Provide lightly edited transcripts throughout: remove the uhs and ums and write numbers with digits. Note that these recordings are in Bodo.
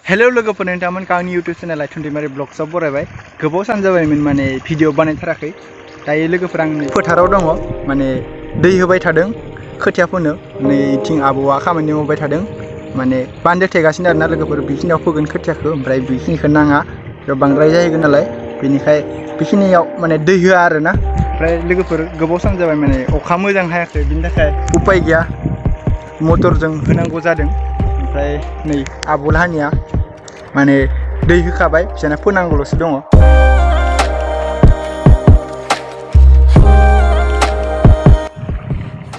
हेलो लोगोफोर नोंथांमोनखौ आंनि यूट्यूब चेनेल लाइथुन दैमारि ब्लग्सआव बरायबाय। गोबाव सान जाबायमोन माने भिडिअ बानायथाराखै। दायो लोगोफोर आं फोथाराव दङ, माने दै होबाय थादों खोथिया फोनो। नैथिं आबौआ खामानि मावबाय थादों, माने बान्दो थेगासिनो आरोना लोगोफोर। बेखिनियाव फोगोन खोथियाखौ, ओमफ्राय बेखिनिखौ नाङा, बेयाव बांद्राय जाहैगोन नालाय, बेनिखाय बेखिनियाव माने दै होआ आरोना। ओमफ्राय लोगोफोर गोबाव सान जाबाय माने अखा मोजां हायाखै, बिनि थाखाय उपाय गैया, मटरजों होनांगौ जादों। ओमफ्राय नै आबौलाहानिया माने दै होखाबाय, बिसोरना फोनांगौल'सो दङ।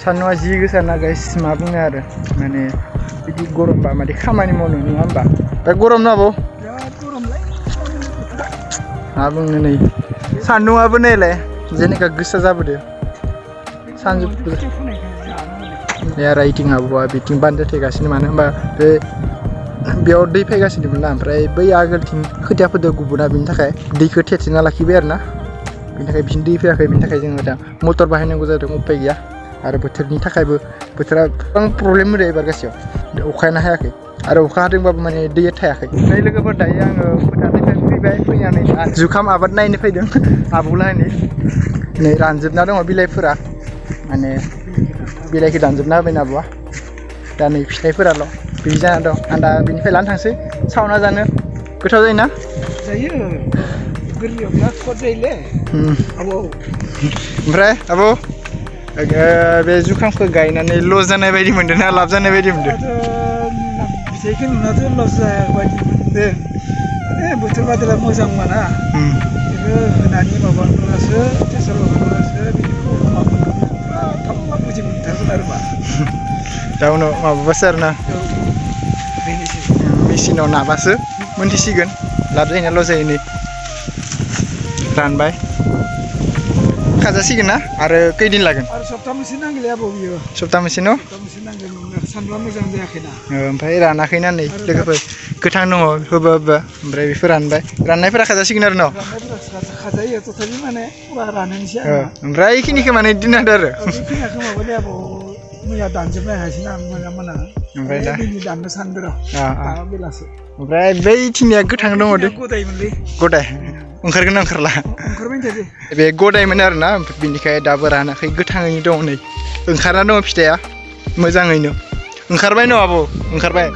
सान्दुंआ जि गोसा ना गाइस, मा बुंनो आरो, माने बिदि गरमबा माने खामानि मावनो, नङा होमबा? दा गरम ना आबौ? बिराद गरमलाय, मा बुंनो, नै सान्दुंआबो नायलाय जेनेका गोसा जाबोदो सानजौफु। आरो इथिं आबौआ बिथिं बान्दो थेगासिनो, मानो होनबा बेयाव दै फैगासिनोमोन ना, ओमफ्राय बै आगोलथिं खोथियाफोरदो गुबुना, बेनि थाखाय दैखौ थेथेना लाखिबाय आरो ना। बेनि थाखाय बिथिं दै फैयाखै, बेनि थाखाय जोङो दा मटर बाहायनांगौ जादों, उपाय गैया। आरो बोथोरनि थाखायबो, बोथोरा गोबां प्रब्लेम होदो एबार गासैयाव, अखायानो हायाखै, आरो अखा हादोंबाबो माने दैया थायाखै। ओमफ्राय लोगोफोर दायो आङो फोथारनिफ्राय फैबाय, फैनानै जुखाम आबाद नायनो फैदों आबौलाहानि। नै रानजोबना दङ बिलाइफोरा, माने बिलाइखौ दानजोबना होबायना आबौआ, दा नै फिथाइफोराल' बिदि जाना दं। आं दा बिनिफ्राय लानो थांसै सावना जानो। गोथाव जायोना? जायो, गोरलैयाव बिराद खद जायोलै आबौ। ओमफ्राय आबौ, बे जुखामखौ गायनानै लस जानाय बायदि मोनदों ना लाब जानाय बायदि मोनदों? फिथाइखौ नुनाथ' लस जाया बायदि मोनदों, माने बोथोर बादला मोजां मोना, बेखौ होनानै माबाफोरासो टेसार माबाफोरासो बिदिखौ थाब बुजि मोनथारगोन आरो मा। दा उनाव माबाबासो आरो ना, मेचिनाव नाबासो मोनथिसिगोन लाब जायोना लस जायो। नै रानबाय, खाजासिगोन ना? आरो खैदिन लागोन? आरो सप्ता मोनसे नांगोनलै आबौ, बियो सप्ता मोनसे न'? सप्ता मोनसे नांगोन, सानदुंआ मोजां जायाखैना। ओमफ्राय रानाखैना, नै लोगोफोर गोथां दङ होबा होबा, ओमफ्राय बेफोर रानबाय, राननायफोरा खाजासिगोन आरो न'? राननायफोरा खाजायो, टटेलि माने फुरा राननोसै आरो। ओमफ्राय बेखिनिखौ माने दोनना होदो आरो। बेखिनिखौ माबादे आबौ, मैया दानजोबनो हायासै ना मोना मोना, ओमफ्राय दा दिनै दाननो सानदों र', दा बेलासो। ओमफ्राय बैथिंनिया गोथां दङ दे, गदायमोनलै, गदाय ओंखारगोन ना ओंखारला? ओंखारबाय थादो, बे गदायमोन आरो ना, बिनिखाय दाबो रानाखै, गोथाङैनो दङ। नै ओंखारना दङ फिथाइया मोजाङैनो। ओंखारबाय न' आबौ? ओंखारबाय,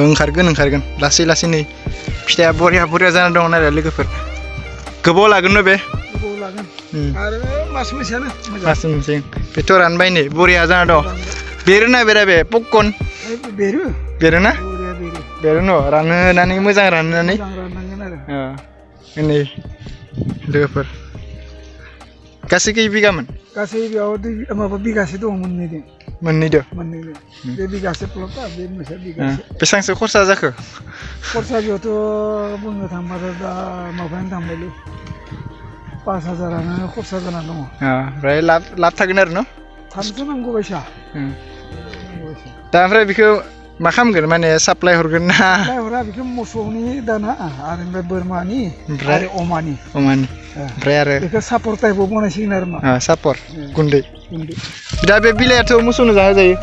ओंखारगोन लासै लासै। नै फिथाइया बरिया बरिया जाना दङ नालाय लोगोफोर, गोबाव लागोन न' बे? गोबाव लागोन, आरो मास मोनसेयानो मास मोनसे। बेथ' रानबाय, नै बरिया जाना दं। बेरोना बेरा बे पपकर्न? बेरोना? बेरो न', रानहोनानै मोजां रानहोनानै। नै लोगोफोर गासै खै बिगामोन? गासै बेयाव माबा बिगासे दङ, मोननैदो। बे बिगासे प्लटा, बे मोनसे बिगासे। बेसेबांसो खरसा जाखो? खरसा बेयावथ' बुंनो थांबाथ' दा माबायानो थांबायलै, 5,000आनो खरसा जाना दङ। ओमफ्राय लाब थागोन आरो न'? थामसो नांगौ बायसा। दा ओमफ्राय बेखौ मा खालामगोन, माने साप्लाय हरगोन ना? हरा, बेखौ मोसौनि दाना, आरो ओमफ्राय बोरमानि, आरो अमानि। ओमफ्राय आरो बेखौ सापर टाइपआव बनायसिगोन आरो मा। सापर गुन्दै। दा बे बिलाइआथ' मोसौनो जाहोजायो।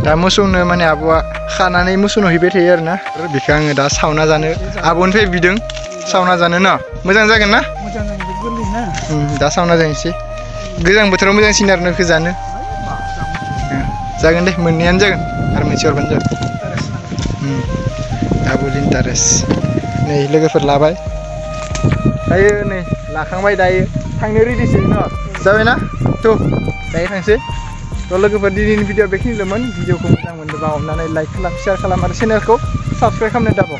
दा मोसौनो माने आबौआ खानानै मोसौनो हैबाय थायो आरो ना। बेखौ आङो दा सावना जानो आबौनिफ्राय बिदों, सावना जानो न', मोजां जागोन ना? मोजां जागोन, गोरलै ना। दा सावना जानोसै, गोजां बोथोराव मोजांसिन आरो नोखौ जानो। जागोन दे, मोननैयानो जागोन, आरो मोनसे हरबानो जागोन। Double interest. नै लोगोफोर लाबाय, दायो नै लाखांबाय, दायो थांनो रेडिसै न', जाबायना? थ' दायो थांसै। थ' लोगोफोर दिनैनि भिडिअ बेखिनिल'मोन। भिडिअखौ मोजां मोनदोंबा अननानै लाइक खालाम, शेयार खालाम, आरो चेनेलखौ साबस्क्राइब खालामनो दाबाव।